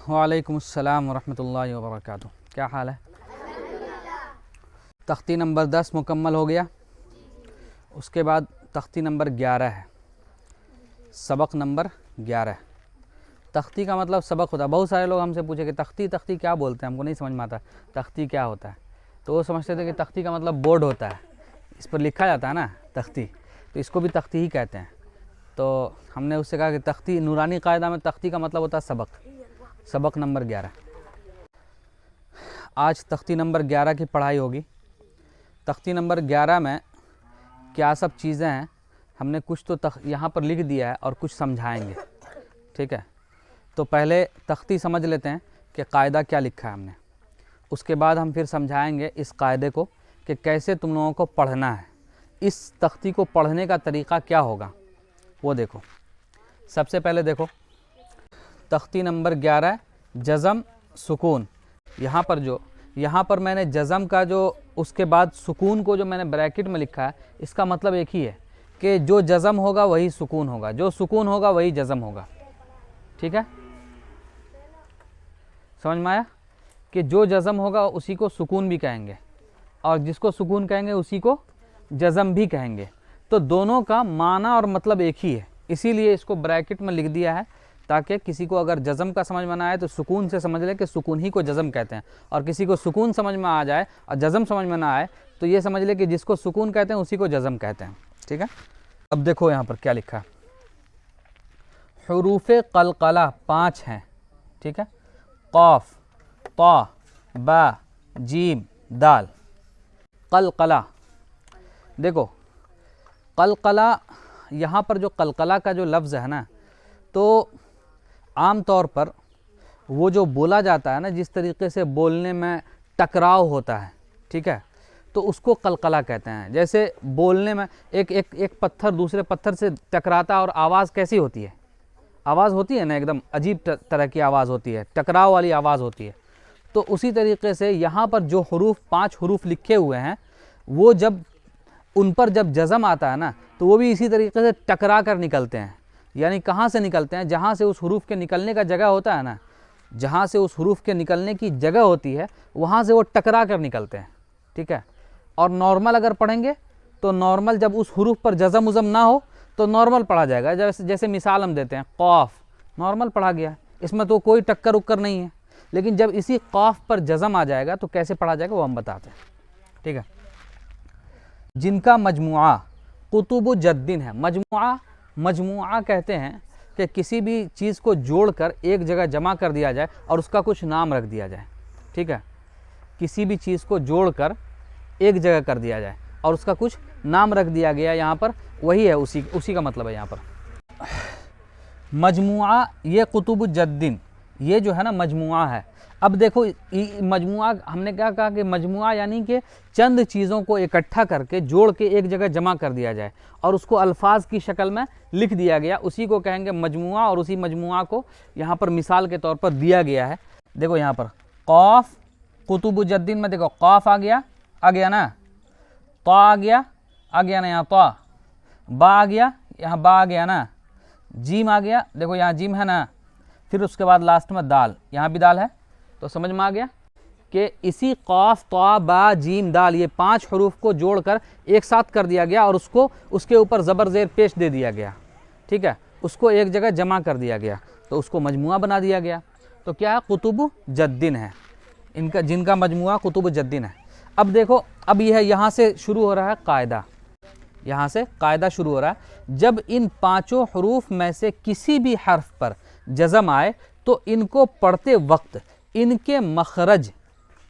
वालेकुमुस्सलाम वरहमतुल्लाहि वबरकातुहू। क्या हाल है? तख्ती नंबर 10 मुकम्मल हो गया। उसके बाद तख्ती नंबर 11 है, सबक नंबर 11। तख्ती का मतलब सबक होता है। बहुत सारे लोग हमसे पूछे कि तख्ती तख्ती क्या बोलते हैं, हमको नहीं समझ में आता तख्ती क्या होता है। तो वो समझते थे कि तख्ती का मतलब बोर्ड होता है, इस पर लिखा जाता है ना तख्ती, तो इसको भी तख्ती ही कहते हैं। तो हमने उससे कहा कि तख्ती नूरानी कायदा में तख्ती का मतलब होता है सबक, सबक नंबर 11। आज तख्ती नंबर 11 की पढ़ाई होगी। तख्ती नंबर 11 में क्या सब चीज़ें हैं, हमने कुछ तो यहाँ पर लिख दिया है और कुछ समझाएंगे, ठीक है। तो पहले तख्ती समझ लेते हैं कि कायदा क्या लिखा है हमने, उसके बाद हम फिर समझाएंगे इस कायदे को कि कैसे तुम लोगों को पढ़ना है। इस तख्ती को पढ़ने का तरीक़ा क्या होगा वो देखो। सबसे पहले देखो तख्ती नंबर 11 जज़म सुकून। यहाँ पर मैंने जज़म का जो उसके बाद सुकून को जो मैंने ब्रैकेट में लिखा है, इसका मतलब एक ही है कि जो जज़म होगा वही सुकून होगा, जो सुकून होगा वही जज़म होगा, ठीक है। समझ में आया कि जो जज़म होगा उसी को सुकून भी कहेंगे और जिसको सुकून कहेंगे उसी को जज़म भी कहेंगे। तो दोनों का माना और मतलब एक ही है, इसीलिए इसको ब्रैकेट में लिख दिया है ताकि किसी को अगर जज़म का समझ में ना आए तो सुकून से समझ ले कि सुकून ही को जज़म कहते हैं, और किसी को सुकून समझ में आ जाए और जज़म समझ में ना आए तो ये समझ ले कि जिसको सुकून कहते हैं उसी को जज़म कहते हैं, ठीक है। अब देखो यहाँ पर क्या लिखा है। हुरूफ़े क़लक़ला 5 हैं, ठीक है। क़ाफ़, ता, बा, जीम, दाल। क़लक़ला, देखो क़लक़ला, यहाँ पर जो क़लक़ला का जो लफ्ज़ है ना, तो आम तौर पर वो जो बोला जाता है ना, जिस तरीक़े से बोलने में टकराव होता है, ठीक है, तो उसको क़लक़ला कहते हैं। जैसे बोलने में एक पत्थर दूसरे पत्थर से टकराता है और आवाज़ कैसी होती है, आवाज़ होती है ना एकदम अजीब तरह की आवाज़ होती है, टकराव वाली आवाज़ होती है। तो उसी तरीक़े से यहाँ पर जो हुरूफ 5 हुरूफ लिखे हुए हैं, वो जब उन पर जब जज़म आता है ना, तो वो भी इसी तरीके से टकरा कर निकलते हैं। यानी कहाँ से निकलते हैं? जहाँ से उस हुरूफ के निकलने का जगह होता है ना, जहाँ से उस हुरूफ के निकलने की जगह होती है, वहाँ से वो टकरा कर निकलते हैं, ठीक है। और नॉर्मल अगर पढ़ेंगे तो नॉर्मल जब उस हुरूफ पर जज़म उज़म ना हो तो नॉर्मल पढ़ा जाएगा। जैसे मिसाल हम देते हैं, क़ाफ़ नॉर्मल पढ़ा गया, इसमें तो कोई टक्कर उक्कर नहीं है। लेकिन जब इसी क़ाफ़ पर जज़म आ जाएगा तो कैसे पढ़ा जाएगा वो हम बताते हैं, ठीक है। जिनका मजमुआ कुतुब जद्दीन है। मजमुआ कहते हैं कि किसी भी चीज़ को जोड़कर एक जगह जमा कर दिया जाए और उसका कुछ नाम रख दिया जाए, ठीक है। किसी भी चीज़ को जोड़कर एक जगह कर दिया जाए और उसका कुछ नाम रख दिया गया, यहाँ पर वही है, उसी का मतलब है यहाँ पर मजमुआ। ये कुतुब जद्दीन, ये जो है ना मजमुआ है। अब देखो मजमुआ, हमने क्या कहा कि मजमुआ यानी कि चंद चीज़ों को इकट्ठा करके जोड़ के एक जगह जमा कर दिया जाए और उसको अल्फाज की शक्ल में लिख दिया गया, उसी को कहेंगे मजमुआ। और उसी मजमुआ को यहाँ पर मिसाल के तौर पर दिया गया है। देखो यहाँ पर क़ाफ़ कुतुब जद्दीन में देखो क़ाफ़ आ गया ना, ता आ गया ना, यहाँ ता, बा आ गया, यहाँ बा आ गया ना, जीम आ गया, देखो यहाँ जीम है ना, फिर उसके बाद लास्ट में दाल, यहाँ भी दाल है। तो समझ में आ गया कि इसी क़ाफ़, ता, बा, जीम, दाल, ये 5 हुरूफ को जोड़कर एक साथ कर दिया गया और उसको उसके ऊपर ज़बर ज़ेर पेश दे दिया गया, ठीक है। उसको एक जगह जमा कर दिया गया तो उसको मजमुआ बना दिया गया। तो क्या है? कुतुब जद्दीन है इनका, जिनका मजमुआ कुतुब जद्दीन है। अब देखो, अब यह यहाँ से शुरू हो रहा है कायदा, यहाँ से कायदा शुरू हो रहा है। जब इन 5 हुरूफ में से किसी भी हर्फ पर जज़म आए तो इनको पढ़ते वक्त इनके मखरज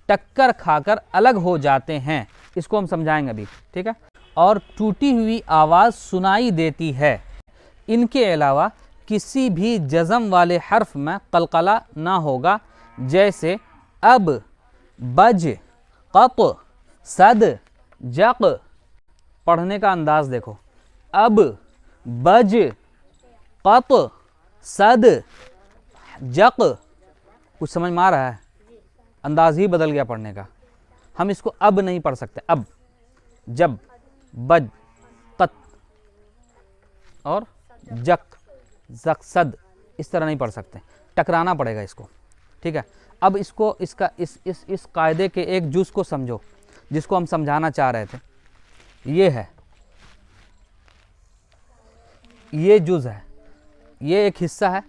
टक्कर खाकर अलग हो जाते हैं, इसको हम समझाएंगे अभी, ठीक है। और टूटी हुई आवाज़ सुनाई देती है। इनके अलावा किसी भी जज़म वाले हर्फ में क़लक़ला ना होगा, जैसे अब, बज, क़त, सद, जक़। पढ़ने का अंदाज देखो, अब, बज, क़त, सद, जक़। कुछ समझ में आ रहा है? अंदाज ही बदल गया पढ़ने का। हम इसको अब नहीं पढ़ सकते, अब, जब, बज, क़त और जक़, सद, इस तरह नहीं पढ़ सकते, टकराना पड़ेगा इसको, ठीक है। अब इसको इसका इस कायदे के एक जुज़ को समझो जिसको हम समझाना चाह रहे थे। ये है, ये जुज़ है, ये एक हिस्सा है।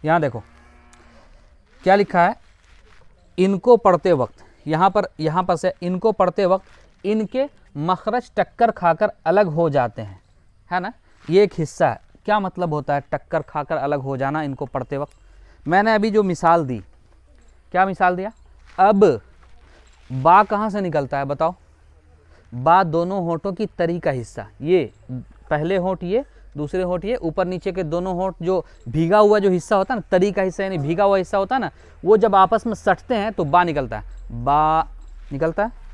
यहाँ देखो क्या लिखा है, इनको पढ़ते वक्त, यहाँ पर से इनको पढ़ते वक्त इनके मखरज टक्कर खाकर अलग हो जाते हैं, है ना। ये एक हिस्सा है। क्या मतलब होता है टक्कर खाकर अलग हो जाना इनको पढ़ते वक्त? मैंने अभी जो मिसाल दी, क्या मिसाल दिया? अब बा कहाँ से निकलता है बताओ? बा दोनों होठों की तरी का हिस्सा, ये पहले होठ, ये दूसरे होठ, ये ऊपर नीचे के दोनों होठ, जो भीगा हुआ जो हिस्सा होता है ना, तरी का हिस्सा यानी भीगा हुआ हिस्सा होता है ना, वो जब आपस में सटते हैं तो बा निकलता है, बा निकलता है।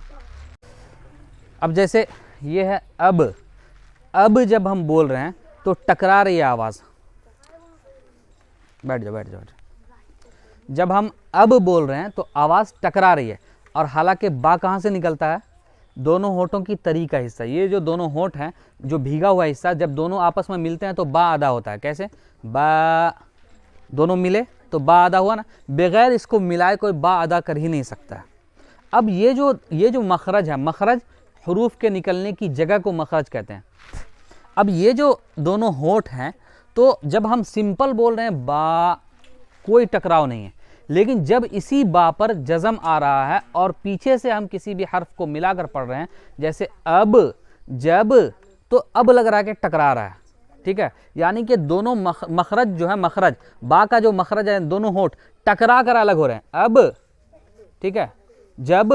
अब जैसे ये है अब जब हम बोल रहे हैं तो टकरा रही है आवाज़। बैठ जाओ। जब हम अब बोल रहे हैं तो आवाज़ टकरा रही है, और हालांकि बा कहाँ से निकलता है? दोनों होठों की तरी का हिस्सा। ये जो दोनों होठ हैं, जो भीगा हुआ हिस्सा, जब दोनों आपस में मिलते हैं तो बा अदा होता है। कैसे? बा, दोनों मिले तो बा अदा हुआ ना। बगैर इसको मिलाए कोई बा अदा कर ही नहीं सकता है। अब ये जो मखरज है, मखरज हरूफ के निकलने की जगह को मखरज कहते हैं। अब ये जो दोनों होठ हैं, तो जब हम सिंपल बोल रहे हैं बा, कोई टकराव नहीं है। लेकिन जब इसी बा पर जज़म आ रहा है और पीछे से हम किसी भी हर्फ को मिलाकर पढ़ रहे हैं, जैसे अब, जब, तो अब लग रहा है कि टकरा रहा है, ठीक है। यानी कि दोनों मखरज जो है, मखरज बा का जो मखरज है, दोनों होठ टकरा कर अलग हो रहे हैं। अब, ठीक है, जब,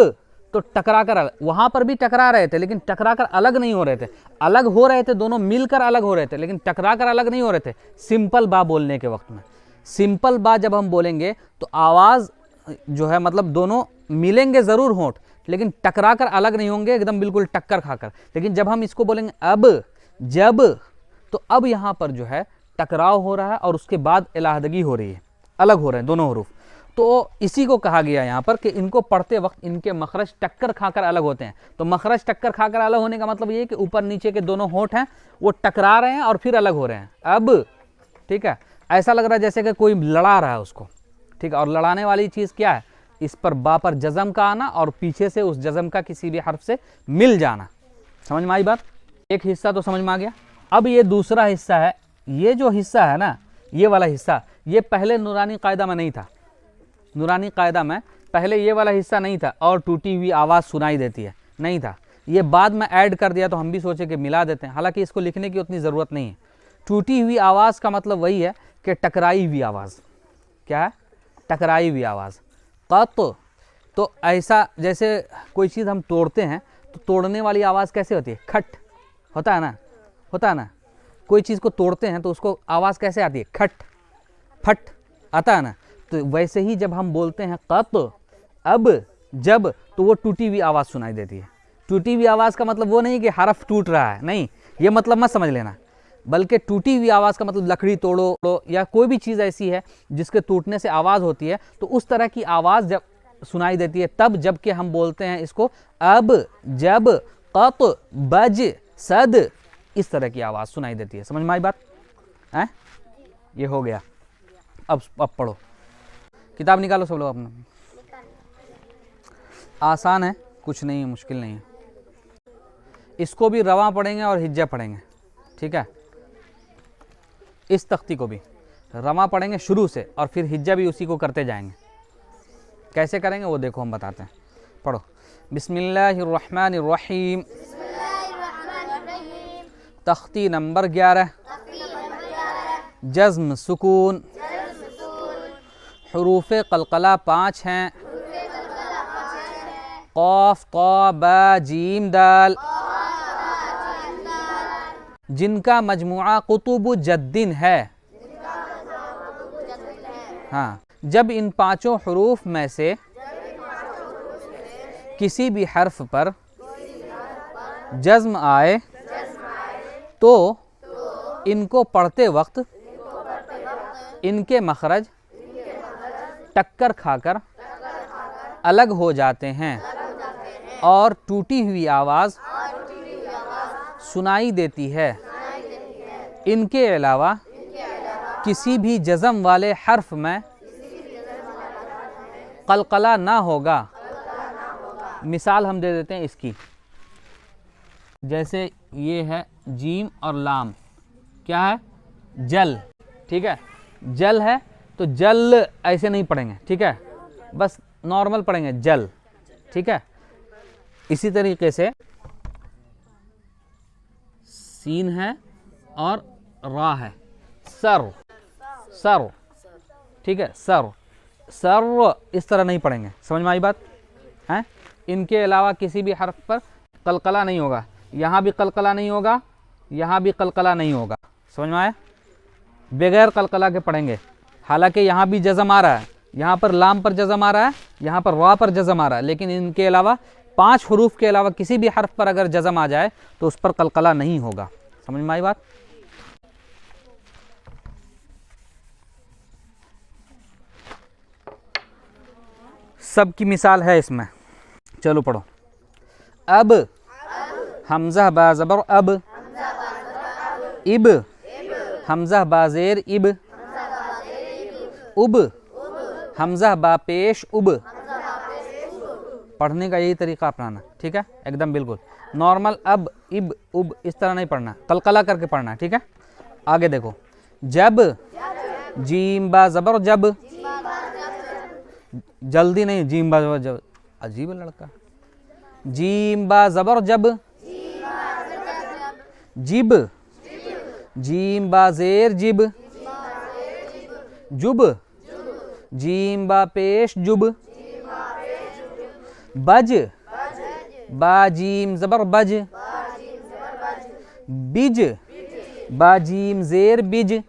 तो टकरा कर अलग, वहाँ पर भी टकरा रहे थे लेकिन टकरा कर अलग नहीं हो रहे थे। अलग हो रहे थे, दोनों मिलकर अलग हो रहे थे, लेकिन टकरा कर अलग नहीं हो रहे थे। सिंपल बा बोलने के वक्त में, सिंपल बा जब हम बोलेंगे तो आवाज़ जो है, मतलब दोनों मिलेंगे ज़रूर होंठ, लेकिन टकरा कर अलग नहीं होंगे, एकदम बिल्कुल टक्कर खाकर। लेकिन जब हम इसको बोलेंगे अब, जब, तो अब यहाँ पर जो है टकराव हो रहा है और उसके बाद इलाहदगी हो रही है, अलग हो रहे हैं दोनों हरूफ। तो इसी को कहा गया यहाँ पर कि इनको पढ़ते वक्त इनके मखरज टक्कर खाकर अलग होते हैं। तो मखरज टक्कर खाकर अलग होने का मतलब ये कि ऊपर नीचे के दोनों होंठ हैं वो टकरा रहे हैं और फिर अलग हो रहे हैं। अब, ठीक है, ऐसा लग रहा है जैसे कि कोई लड़ा रहा है उसको, ठीक है। और लड़ाने वाली चीज़ क्या है? इस पर बा पर जज़म का आना और पीछे से उस जज़म का किसी भी हर्फ से मिल जाना। समझ में आई बात? एक हिस्सा तो समझ में आ गया। अब ये दूसरा हिस्सा है। ये जो हिस्सा है ना, ये वाला हिस्सा, ये पहले नूरानी कायदा में नहीं था। नूरानी कायदा में पहले ये वाला हिस्सा नहीं था और टूटी हुई आवाज़ सुनाई देती है, नहीं था। ये बाद में ऐड कर दिया तो हम भी सोचे कि मिला देते हैं, हालांकि इसको लिखने की उतनी ज़रूरत नहीं है। टूटी हुई आवाज़ का मतलब वही है कि टकराई हुई आवाज़। क्या है? टकराई हुई आवाज़। क़त, तो ऐसा जैसे कोई चीज़ हम तोड़ते हैं तो तोड़ने वाली आवाज़ कैसे होती है? खट होता है ना, होता है ना। कोई चीज़ को तोड़ते हैं तो उसको आवाज़ कैसे आती है? खट, फट आता है ना। तो वैसे ही जब हम बोलते हैं क़त, अब, जब, तो वो टूटी हुई आवाज़ सुनाई देती है। टूटी हुई आवाज़ का मतलब वो नहीं कि हरफ टूट रहा है, नहीं, ये मतलब मत समझ लेना। बल्कि टूटी हुई आवाज़ का मतलब लकड़ी तोड़ो या कोई भी चीज़ ऐसी है जिसके टूटने से आवाज़ होती है, तो उस तरह की आवाज़ जब सुनाई देती है तब, जबकि हम बोलते हैं इसको अब, जब, क़त, बज, सद, इस तरह की आवाज़ सुनाई देती है। समझ में आई बात है? ये हो गया। अब पढ़ो, किताब निकालो सब लोग अपना। आसान है, कुछ नहीं है, मुश्किल नहीं है। इसको भी रवा पढ़ेंगे और हिज्जा पढ़ेंगे, ठीक है। इस तख्ती को भी रवा पढ़ेंगे शुरू से और फिर हिज्जा भी उसी को करते जाएंगे। कैसे करेंगे वो देखो, हम बताते हैं। पढ़ो। बिस्मिल्लाहिर्रहमानिर्रहीम। तख्ती नंबर 11। जज़्म सुकून। हुरूफ़ क़लक़ला 5 हैं। क़ाफ़, क़ा, बा, जीम, दाल, जिनका मजमुआ कुतुब जद्दिन है। हाँ, जब इन 5 हुरूफ में से किसी भी हर्फ पर जज़्म आए तो इनको पढ़ते वक्त इनके मखरज टक्कर खाकर अलग हो जाते हैं और टूटी हुई आवाज़ सुनाई देती है। इनके अलावा किसी भी जज़म वाले हर्फ में कलकला ना होगा। मिसाल हम दे देते हैं इसकी, जैसे ये है जीम और लाम, क्या है? जल। ठीक है, जल है तो जल ऐसे नहीं पढ़ेंगे, ठीक है, बस नॉर्मल पढ़ेंगे जल। ठीक है, इसी तरीके से सीन है और रा है, सर, सर। ठीक है, सर, सर इस तरह नहीं पढ़ेंगे। समझ में आई बात है? इनके अलावा किसी भी हर्फ पर कलकला नहीं होगा। यहाँ भी कलकला नहीं होगा, यहाँ भी कलकला नहीं होगा। समझ में आया? बगैर कलकला के पढ़ेंगे। हालांकि यहाँ भी जज़म आ रहा है, यहाँ पर लाम पर जज़म आ रहा है, यहाँ पर वा पर जज़म आ रहा है, लेकिन इनके अलावा 5 हरूफ के अलावा किसी भी हर्फ पर अगर जज़म आ जाए तो उस पर कलकला नहीं होगा। समझ में आई बात? सब की मिसाल है इसमें, चलो पढ़ो। अब, हमज़ा बा ज़बर अब, इब, हमज़ा बा ज़ेर इब, उब, हमज़ा बा पेश उब। पढ़ने का यही तरीका अपनाना, ठीक है, एकदम बिल्कुल नॉर्मल। अब, इब, उब इस तरह नहीं पढ़ना, कलकला करके पढ़ना है, ठीक है। आगे देखो, जब, जीम बा ज़बर जब, जल्दी नहीं, जीम बा ज़बर जब, अजीब लड़का। जीम बा ज़बर जब, जिब, जीम बा ज़ेर जिब, जुब, जीम बा पेश जुब, बज, बा जीम ज़बर बज, बिज, बा जीम ज़ेर बिज,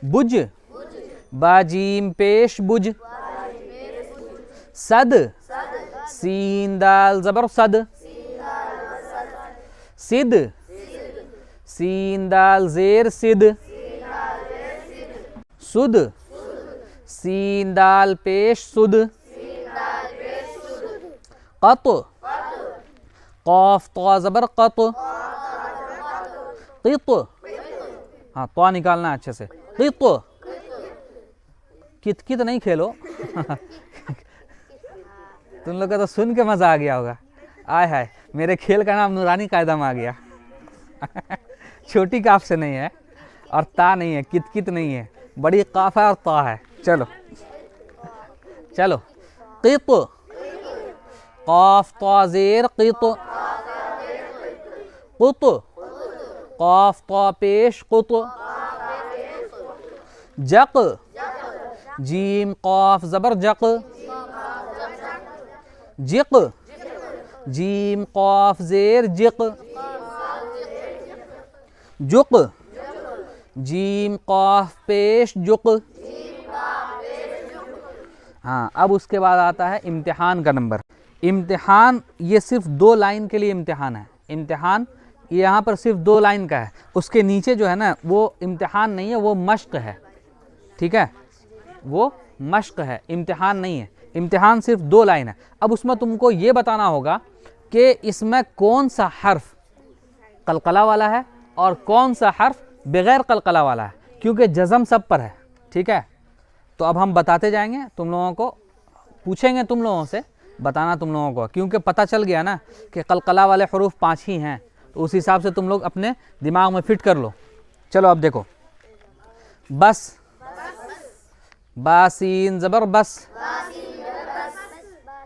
बुज, बा जीम पेश बुज, सद, सीन दाल ज़बर सद, सिद, सीन दाल ज़ेर सिद, सुद, सीन दाल पेश सुद, क़त, क़ाफ ता ज़बर क़त, क़ित, हाँ तो निकालना अच्छे से, क़ित, कित कित नहीं खेलो तुम लोग का तो सुन के मज़ा आ गया होगा। आय हाय, मेरे खेल का नाम नूरानी कायदम आ गया छोटी काफ से नहीं है और ता नहीं है, कित कित नहीं है, बड़ी काफ है और ता है। चलो चलो, क़ित, क़ाफ ता ज़ेर क़ित, क़ुत, क़ाफ ता पेश क़ुत, जक़, जीम क़ाफ ज़बर जक़, जिक़, जीम क़ाफ ज़ेर जिक़, जुक़, जीम क़ाफ पेश जुक़। हाँ, अब उसके बाद आता है इम्तिहान का नंबर। इम्तिहान ये सिर्फ 2 लाइन के लिए इम्तिहान है। इम्तिहान ये यहाँ पर सिर्फ 2 लाइन का है, उसके नीचे जो है ना वो इम्तिहान नहीं है, वो मश्क है, ठीक है, वो मश्क है, इम्तिहान नहीं है। इम्तिहान सिर्फ 2 लाइन है। अब उसमें तुमको ये बताना होगा कि इसमें कौन सा हर्फ कलकला वाला है और कौन सा हर्फ बगैर कलकला वाला है, क्योंकि जज़म सब पर है, ठीक है। तो अब हम बताते जाएंगे, तुम लोगों को पूछेंगे, तुम लोगों से बताना तुम लोगों को, क्योंकि पता चल गया ना कि कलकला वाले हरूफ 5 ही हैं, तो उस हिसाब से तुम लोग अपने दिमाग में फिट कर लो। चलो अब देखो, बस, बासीन ज़बर बस,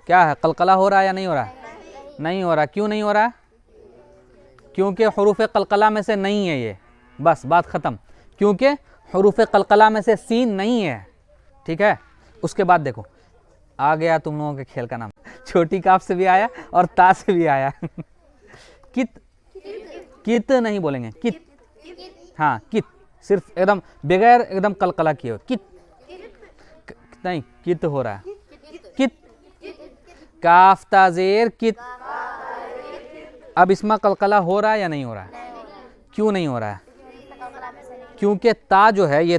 क्या है, कलकला हो रहा है या नहीं हो रहा है? नहीं हो रहा। क्यों नहीं हो रहा है? क्योंकि हरूफ कलकला में से नहीं है ये, बस बात ख़त्म। क्योंकि हरूफ कलकला में से सीन नहीं है, ठीक है। उसके बाद देखो, आ गया तुम लोगों के खेल का नाम, छोटी काफ से भी आया और ता से भी आया कित, कित नहीं बोलेंगे, कित, हाँ कित, सिर्फ एकदम बगैर एकदम कलकला किए, कित नहीं, कित हो रहा है, कित, काफ ता ज़ेर कित। अब इसमें कलकला हो रहा है या नहीं हो रहा है? क्यों नहीं हो रहा है? क्योंकि ता जो है, ये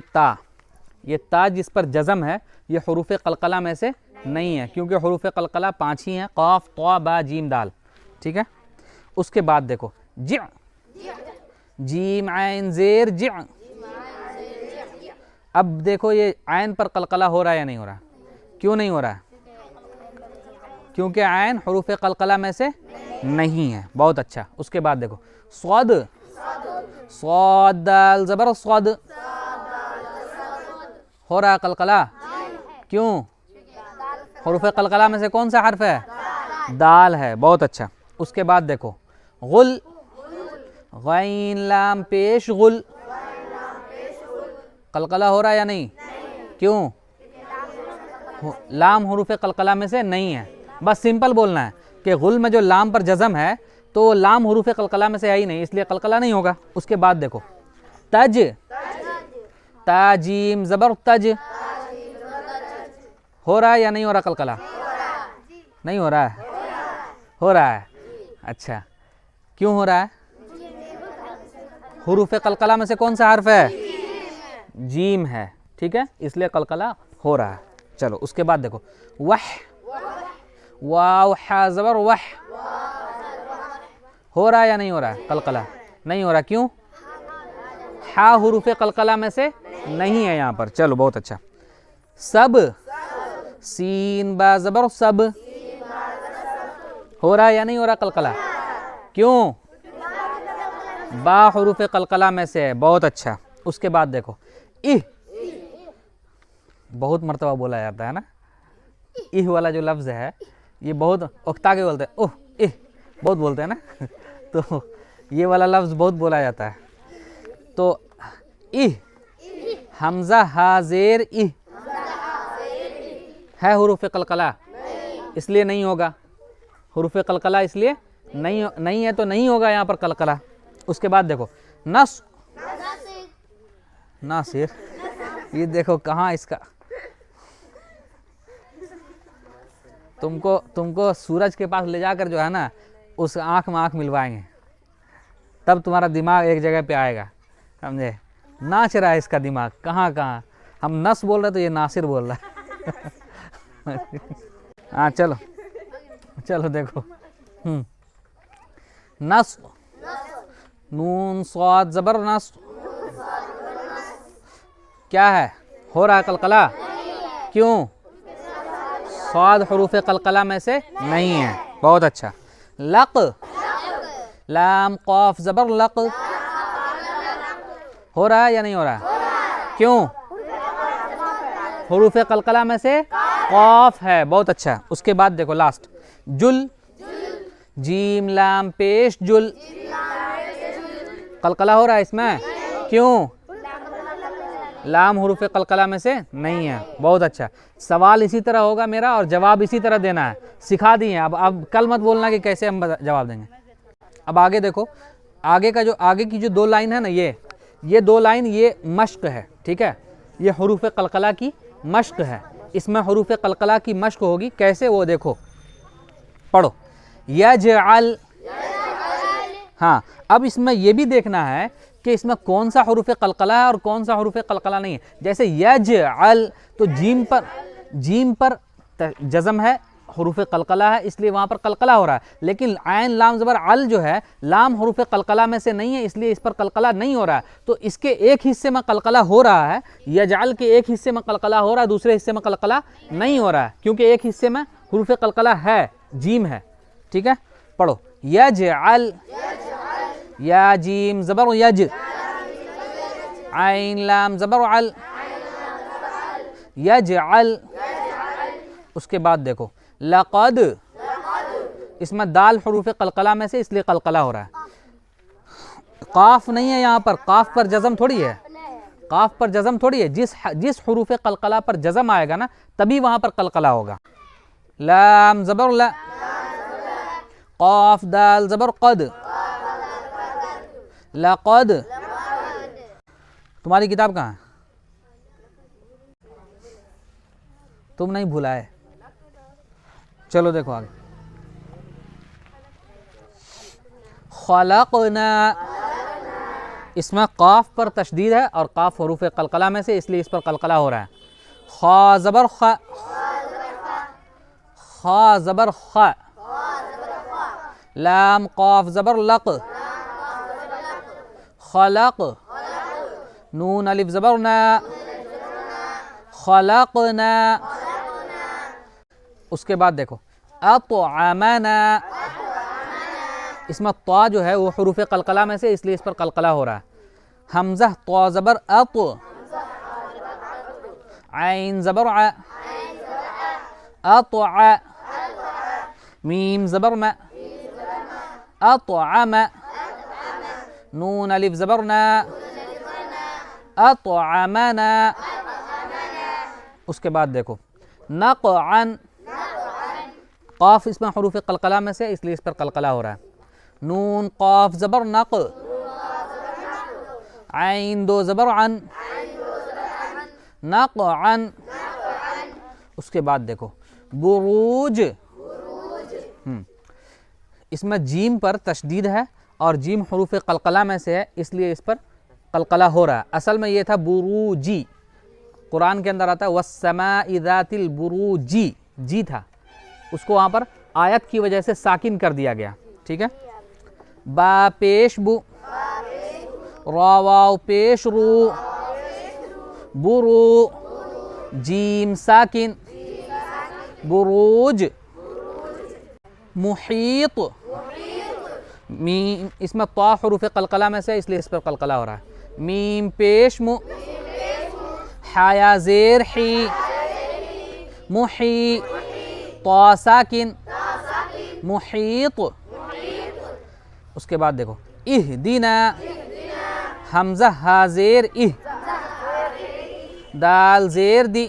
ता जिस पर जज़म है, ये हरूफ कलकला में से नहीं है, क्योंकि हरूफ कलकला 5 ही हैं, क़ाफ ता बा जीम दाल, ठीक है। उसके बाद देखो, जि, जीम ऐन ज़ेर जि। अब देखो ये ऐन पर कलकला हो रहा है या नहीं हो रहा? क्यों नहीं हो रहा है? क्योंकि आयन हुरूफ कलकला में से नहीं है। बहुत अच्छा। उसके बाद देखो स्वाद, स्वाद दाल ज़बर स्वाद, हो रहा है कलकला? क्यों? हुरूफ कलकला में से कौन सा हर्फ है? दाल है। बहुत अच्छा। उसके बाद देखो गुल, गैन लाम पेश गुल, कलकला हो रहा है या नहीं? क्यों? लाम हुरूफ कलकला में से नहीं है। बस सिंपल बोलना है कि गुल में जो लाम पर जज़म है तो लाम हुरूफ कलकला में से है ही नहीं, इसलिए कलकला नहीं होगा। उसके बाद देखो तज, ताजीम ज़बर तज, हो रहा है या नहीं हो रहा कलकला? नहीं हो रहा है? हो रहा है। अच्छा, क्यों हो रहा है? हुरूफ कलकला में से कौन सा हर्फ है? जीम है, ठीक है, इसलिए कलकला हो रहा है। चलो उसके बाद देखो वह, वाव हा ज़बर वह, हो रहा है या नहीं हो रहा है कलकला? नहीं हो रहा। क्यों? हा हुरूफ कलकला में से नहीं है यहाँ पर। चलो बहुत अच्छा। सब, सीन बा ज़बर सब, हो रहा है या नहीं हो रहा कलकला? क्यों? बा हुरूफ कलकला में से है। बहुत अच्छा। उसके बाद देखो इह, बहुत मर्तबा बोला जाता है ना, इह वाला जो लफ्ज़ है ये बहुत उकता के बोलते हैं, ओह इह बहुत बोलते हैं ना तो ये वाला लफ्ज़ बहुत बोला जाता है। तो इह, हमज़ा हाज़ेर इह है हुरूफ कलकला, इसलिए नहीं होगा। हुरूफ कलकला इसलिए नहीं है तो नहीं होगा यहाँ पर कलकला। उसके बाद देखो नस, नासिर, ये देखो कहाँ इसका, तुमको सूरज के पास ले जाकर जो है ना उस आँख में आँख मिलवाएंगे, तब तुम्हारा दिमाग एक जगह पे आएगा, समझे? नाच रहा है इसका दिमाग, कहाँ कहाँ हम नस बोल रहे तो ये नासिर बोल रहा है हाँ चलो चलो देखो नस, नून स्वाद ज़बर नस, क्या है? हो रहा है कलकला? क्यों? स्वाद हुरूफ कलकला में से नहीं है। बहुत अच्छा। लक, लाम क़ाफ ज़बर लक, हो रहा है या नहीं हो रहा? क्यों? हुरूफ कलकला में से क़ाफ है। बहुत अच्छा। उसके बाद देखो लास्ट जुल, जीम लाम पेश जुल, कलकला हो रहा है इसमें? क्यों? लाम हुरूफ कलकला में से नहीं है। बहुत अच्छा। सवाल इसी तरह होगा मेरा और जवाब इसी तरह देना है, सिखा दिए। अब कल मत बोलना कि कैसे हम जवाब देंगे। अब आगे देखो, आगे की जो दो लाइन है ना, ये दो लाइन ये मश्क है, ठीक है, ये हुरूफ कलकला की मश्क है। इसमें हुरूफ कलकला की मश्क होगी कैसे, वो देखो, पढ़ो यजअल। हाँ, अब इसमें यह भी देखना है कि इसमें कौन सा हुरूफ कलकला है और कौन सा हुरूफ कलकला नहीं है। जैसे यजअल तो जीम पर जज़म है, हुरूफ कलकला है, इसलिए वहाँ पर कलकला हो रहा है। लेकिन आयन लाम ज़बर अल जो है, लाम हुरूफ कलकला में से नहीं है, इसलिए इस पर कलकला नहीं हो रहा है। तो इसके एक हिस्से में कलकला हो रहा है, यजअल के एक हिस्से में कलकला हो रहा है, दूसरे हिस्से में कलकला नहीं हो रहा है, क्योंकि एक हिस्से में हुरूफ कलकला है, जीम है, ठीक है। पढ़ो यजअल, या जीम ज़बर यज, आइन लाम ज़बर अल, यजअल। उसके बाद देखो लक़द, इसमें दाल हुरूफ कलकला में से, इसलिए कलकला हो रहा है। काफ नहीं है यहाँ पर, काफ पर जज़म थोड़ी है, काफ पर जज़म थोड़ी है। जिस हुरूफ कलकला पर जज़म आएगा ना तभी वहाँ पर कलकला होगा। लाम ज़बर ला, काफ दाल ज़बर क़द, लक़द। तुम्हारी किताब कहाँ है? तुम नहीं भुलाए। चलो देखो आगे, खलक़ना, इसमें काफ पर तशदीद है और काफ हुरूफ कलकला में से, इसलिए इस पर कलकला हो रहा है। खा ज़बर ख, खा ज़बर ख, लाम काफ ज़बर लक़, खलक़, नून अलिफ ज़बर ना, खलक़ना, उसके बाद देखो अतअमना, इसमें त्वा जो है वो हुरूफ कलकला में से, इसलिए इस पर कलकला हो रहा है। हमजा त्वा ज़बर अत, आइन ज़बर आ, अतअ, मीम ज़बर म, अतअम, नून अलिफ ज़बर न, अतअमना। उसके बाद देखो नक़अन, क़ाफ इसमें हुरूफ कलकला में से, इसलिए इस पर कलकला हो रहा है। नून क़ाफ ज़बर नक़, आइन दो ज़बर अन, नक़अन। उसके बाद देखो बुरूज, इसमें जीम पर तशदीद है और जीम हुरूफ कलकला में से है, इसलिए इस पर कलकला हो रहा है। असल में ये था बुरूजी, कुरान के अंदर आता है वस्समाइ ज़ातिल बुरूजी, जी था, उसको वहाँ पर आयत की वजह से साकिन कर दिया गया। ठीक है, बा पेश बु, रा वाव पेश रू, बुरू, जीम साकिन, बुरूज। मुहीत, मीम इसमें ता हुरूफ कलकला में से, इसलिए इस पर कलकला हो रहा है। मीम पेश मु, हाया ज़ेर ही, मुही, ता साकिन, मुहीत। उसके बाद देखो इहदिना, हमज़ा हाज़ेर इह, दाल ज़ेर दी,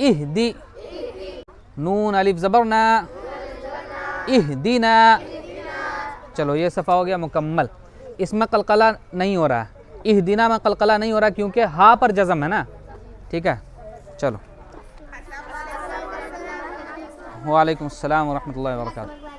इहदी, नून अलिफ ज़बर ना, इहदिना। चलो ये सफ़ा हो गया मुकम्मल। इसमें कलकला नहीं हो रहा है, इहदिना में कलकला नहीं हो रहा क्योंकि हा पर जज़म है ना। ठीक है, चलो। वालेकुम अस्सलाम व रहमतुल्लाहि व बरकातुहू।